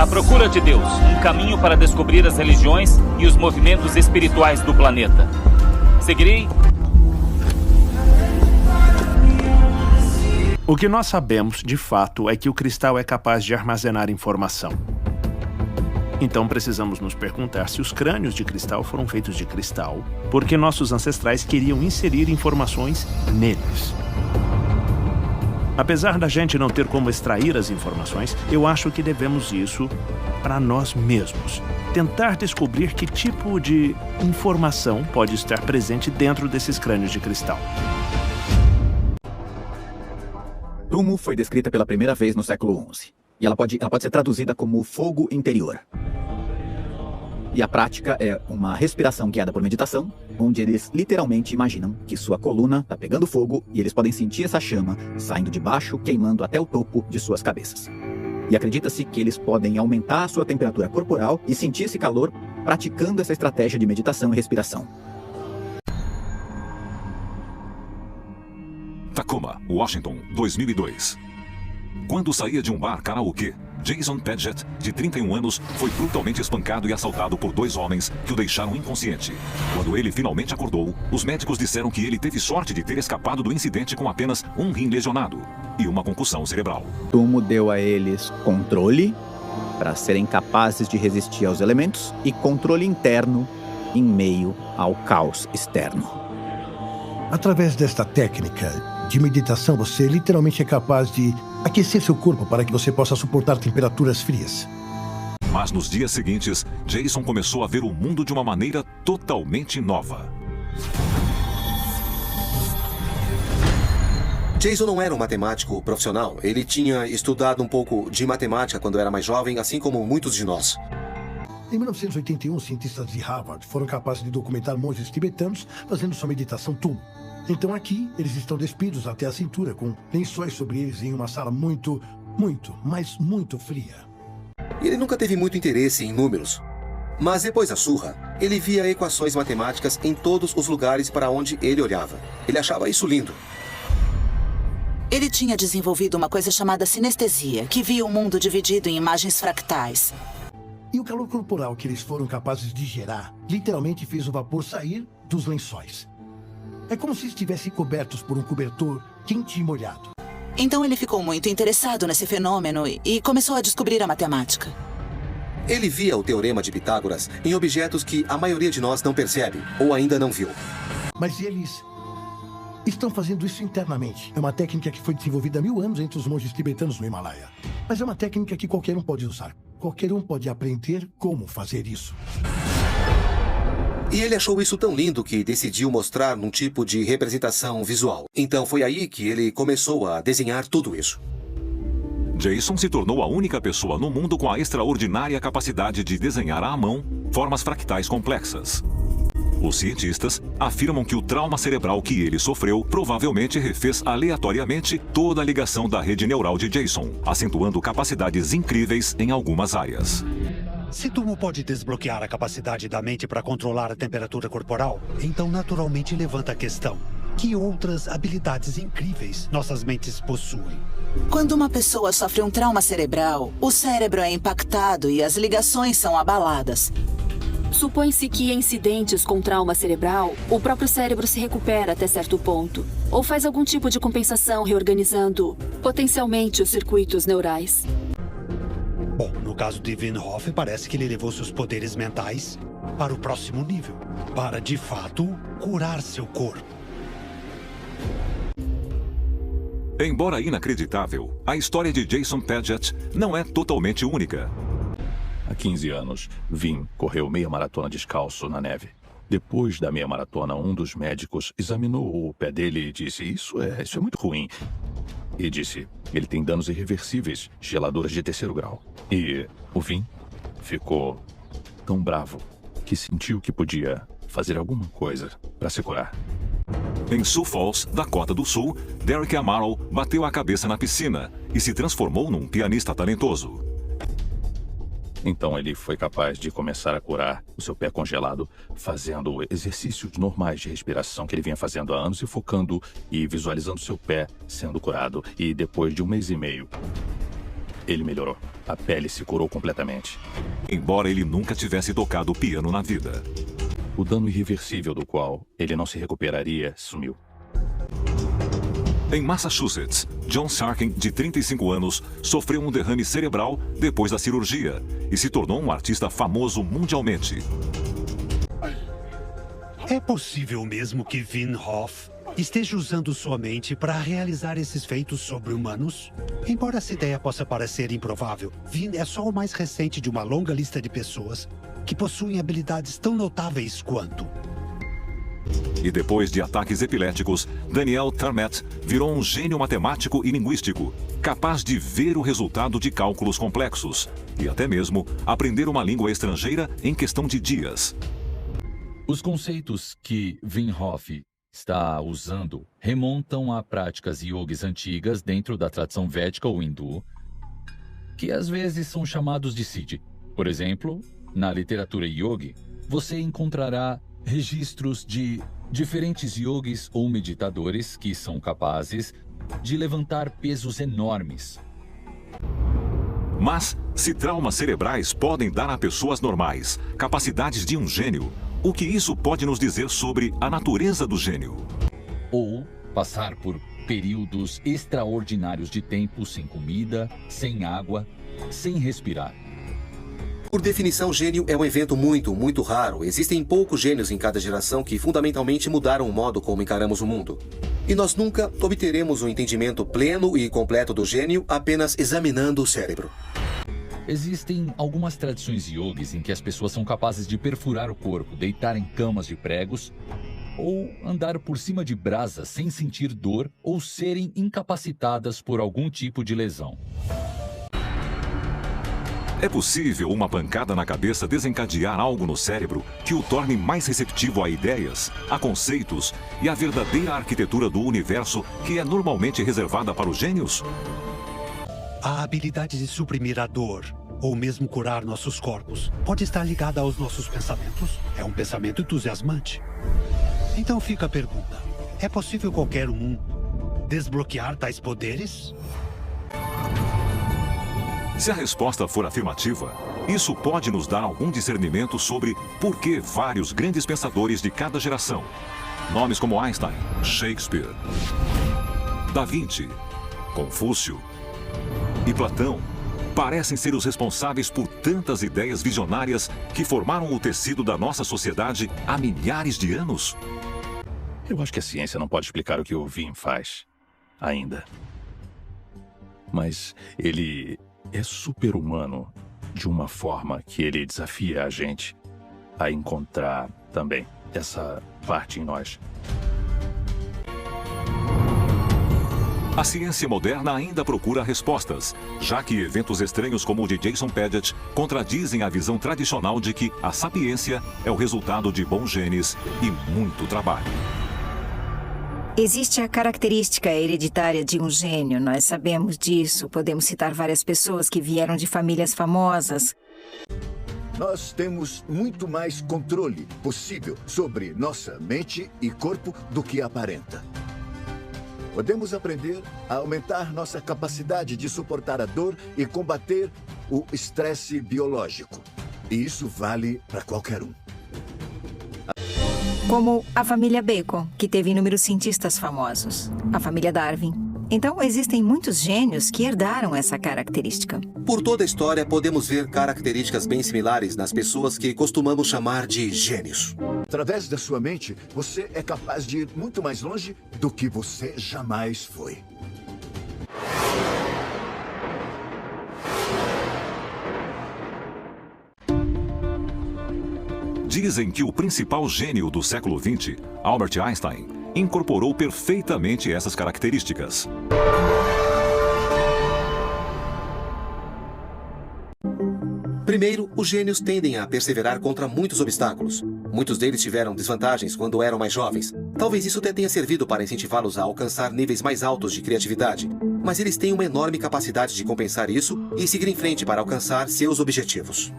procura de Deus, um caminho para descobrir as religiões e os movimentos espirituais do planeta. Seguirei. O que nós sabemos, de fato, é que o cristal é capaz de armazenar informação. Então precisamos nos perguntar se os crânios de cristal foram feitos de cristal, porque nossos ancestrais queriam inserir informações neles. Apesar da gente não ter como extrair as informações, eu acho que devemos isso para nós mesmos. Tentar descobrir que tipo de informação pode estar presente dentro desses crânios de cristal. Tumo foi descrita pela primeira vez no século XI. E ela pode ser traduzida como fogo interior. E a prática é uma respiração guiada por meditação, onde eles literalmente imaginam que sua coluna está pegando fogo e eles podem sentir essa chama saindo de baixo, queimando até o topo de suas cabeças. E acredita-se que eles podem aumentar a sua temperatura corporal e sentir esse calor praticando essa estratégia de meditação e respiração. Tacoma, Washington, 2002. Quando saía de um bar karaokê, Jason Padgett, de 31 anos, foi brutalmente espancado e assaltado por 2 homens que o deixaram inconsciente. Quando ele finalmente acordou, os médicos disseram que ele teve sorte de ter escapado do incidente com apenas um rim lesionado e uma concussão cerebral. Tumo deu a eles controle para serem capazes de resistir aos elementos e controle interno em meio ao caos externo. Através desta técnica de meditação, você literalmente é capaz de aquecer seu corpo para que você possa suportar temperaturas frias. Mas nos dias seguintes, Jason começou a ver o mundo de uma maneira totalmente nova. Jason não era um matemático profissional. Ele tinha estudado um pouco de matemática quando era mais jovem, assim como muitos de nós. Em 1981, cientistas de Harvard foram capazes de documentar monges tibetanos fazendo sua meditação Tumo. Então aqui, eles estão despidos até a cintura, com lençóis sobre eles em uma sala muito fria. Ele nunca teve muito interesse em números. Mas depois da surra, ele via equações matemáticas em todos os lugares para onde ele olhava. Ele achava isso lindo. Ele tinha desenvolvido uma coisa chamada sinestesia, que via o mundo dividido em imagens fractais. E o calor corporal que eles foram capazes de gerar literalmente fez o vapor sair dos lençóis. É como se estivessem cobertos por um cobertor quente e molhado. Então ele ficou muito interessado nesse fenômeno e começou a descobrir a matemática. Ele via o teorema de Pitágoras em objetos que a maioria de nós não percebe ou ainda não viu. Mas eles estão fazendo isso internamente. É uma técnica que foi desenvolvida há 1000 anos entre os monges tibetanos no Himalaia. Mas é uma técnica que qualquer um pode usar. Qualquer um pode aprender como fazer isso. E ele achou isso tão lindo que decidiu mostrar num tipo de representação visual. Então foi aí que ele começou a desenhar tudo isso. Jason se tornou a única pessoa no mundo com a extraordinária capacidade de desenhar à mão formas fractais complexas. Os cientistas afirmam que o trauma cerebral que ele sofreu provavelmente refez aleatoriamente toda a ligação da rede neural de Jason, acentuando capacidades incríveis em algumas áreas. Se Tumo pode desbloquear a capacidade da mente para controlar a temperatura corporal, então naturalmente levanta a questão: que outras habilidades incríveis nossas mentes possuem? Quando uma pessoa sofre um trauma cerebral, o cérebro é impactado e as ligações são abaladas. Supõe-se que em incidentes com trauma cerebral, o próprio cérebro se recupera até certo ponto, ou faz algum tipo de compensação reorganizando potencialmente os circuitos neurais. Bom, no caso de Vinhoff, parece que ele levou seus poderes mentais para o próximo nível, para, de fato, curar seu corpo. Embora inacreditável, a história de Jason Padgett não é totalmente única. Há 15 anos, Vin correu meia maratona descalço na neve. Depois da meia maratona, um dos médicos examinou o pé dele e disse: Isso é muito ruim. E disse: ele tem danos irreversíveis, geladuras de 3º grau. E o Vin ficou tão bravo que sentiu que podia fazer alguma coisa para se curar. Em Sioux Falls, Dakota do Sul, Derek Amaro bateu a cabeça na piscina e se transformou num pianista talentoso. Então ele foi capaz de começar a curar o seu pé congelado, fazendo exercícios normais de respiração que ele vinha fazendo há anos e focando e visualizando seu pé sendo curado. E depois de 1 mês e meio, Ele melhorou. A pele se curou completamente. Embora ele nunca tivesse tocado piano na vida. O dano irreversível do qual ele não se recuperaria sumiu. Em Massachusetts, John Sarkin, de 35 anos, sofreu um derrame cerebral depois da cirurgia e se tornou um artista famoso mundialmente. É possível mesmo que Wim Hof esteja usando sua mente para realizar esses feitos sobre-humanos? Embora essa ideia possa parecer improvável, Wim é só o mais recente de uma longa lista de pessoas que possuem habilidades tão notáveis quanto. E depois de ataques epiléticos, Daniel Tarmet virou um gênio matemático e linguístico, capaz de ver o resultado de cálculos complexos e até mesmo aprender uma língua estrangeira em questão de dias. Os conceitos que Wim Hof está usando remontam a práticas yogis antigas dentro da tradição védica ou hindu, que às vezes são chamados de siddhi. Por exemplo, na literatura yogi, você encontrará registros de diferentes yogis ou meditadores que são capazes de levantar pesos enormes. Mas, se traumas cerebrais podem dar a pessoas normais capacidades de um gênio, o que isso pode nos dizer sobre a natureza do gênio? Ou passar por períodos extraordinários de tempo sem comida, sem água, sem respirar. Por definição, gênio é um evento muito raro. Existem poucos gênios em cada geração que fundamentalmente mudaram o modo como encaramos o mundo. E nós nunca obteremos um entendimento pleno e completo do gênio apenas examinando o cérebro. Existem algumas tradições yogis em que as pessoas são capazes de perfurar o corpo, deitar em camas de pregos, ou andar por cima de brasas sem sentir dor ou serem incapacitadas por algum tipo de lesão. É possível uma pancada na cabeça desencadear algo no cérebro que o torne mais receptivo a ideias, a conceitos e à verdadeira arquitetura do universo que é normalmente reservada para os gênios? A habilidade de suprimir a dor, ou mesmo curar nossos corpos, pode estar ligada aos nossos pensamentos. É um pensamento entusiasmante. Então fica a pergunta: é possível qualquer um desbloquear tais poderes? Se a resposta for afirmativa, isso pode nos dar algum discernimento sobre por que vários grandes pensadores de cada geração, nomes como Einstein, Shakespeare, Da Vinci, Confúcio e Platão, parecem ser os responsáveis por tantas ideias visionárias que formaram o tecido da nossa sociedade há milhares de anos? Eu acho que a ciência não pode explicar o que o Wim faz, ainda. Mas ele é super-humano de uma forma que ele desafia a gente a encontrar também essa parte em nós. A ciência moderna ainda procura respostas, já que eventos estranhos como o de Jason Paget contradizem a visão tradicional de que a sapiência é o resultado de bons genes e muito trabalho. Existe a característica hereditária de um gênio, nós sabemos disso. Podemos citar várias pessoas que vieram de famílias famosas. Nós temos muito mais controle possível sobre nossa mente e corpo do que aparenta. Podemos aprender a aumentar nossa capacidade de suportar a dor e combater o estresse biológico. E isso vale para qualquer um. Como a família Bacon, que teve inúmeros cientistas famosos. A família Darwin. Então, existem muitos gênios que herdaram essa característica. Por toda a história, podemos ver características bem similares nas pessoas que costumamos chamar de gênios. Através da sua mente, você é capaz de ir muito mais longe do que você jamais foi. Dizem que o principal gênio do século XX, Albert Einstein, incorporou perfeitamente essas características. Primeiro, os gênios tendem a perseverar contra muitos obstáculos. Muitos deles tiveram desvantagens quando eram mais jovens. Talvez isso até tenha servido para incentivá-los a alcançar níveis mais altos de criatividade. Mas eles têm uma enorme capacidade de compensar isso e seguir em frente para alcançar seus objetivos.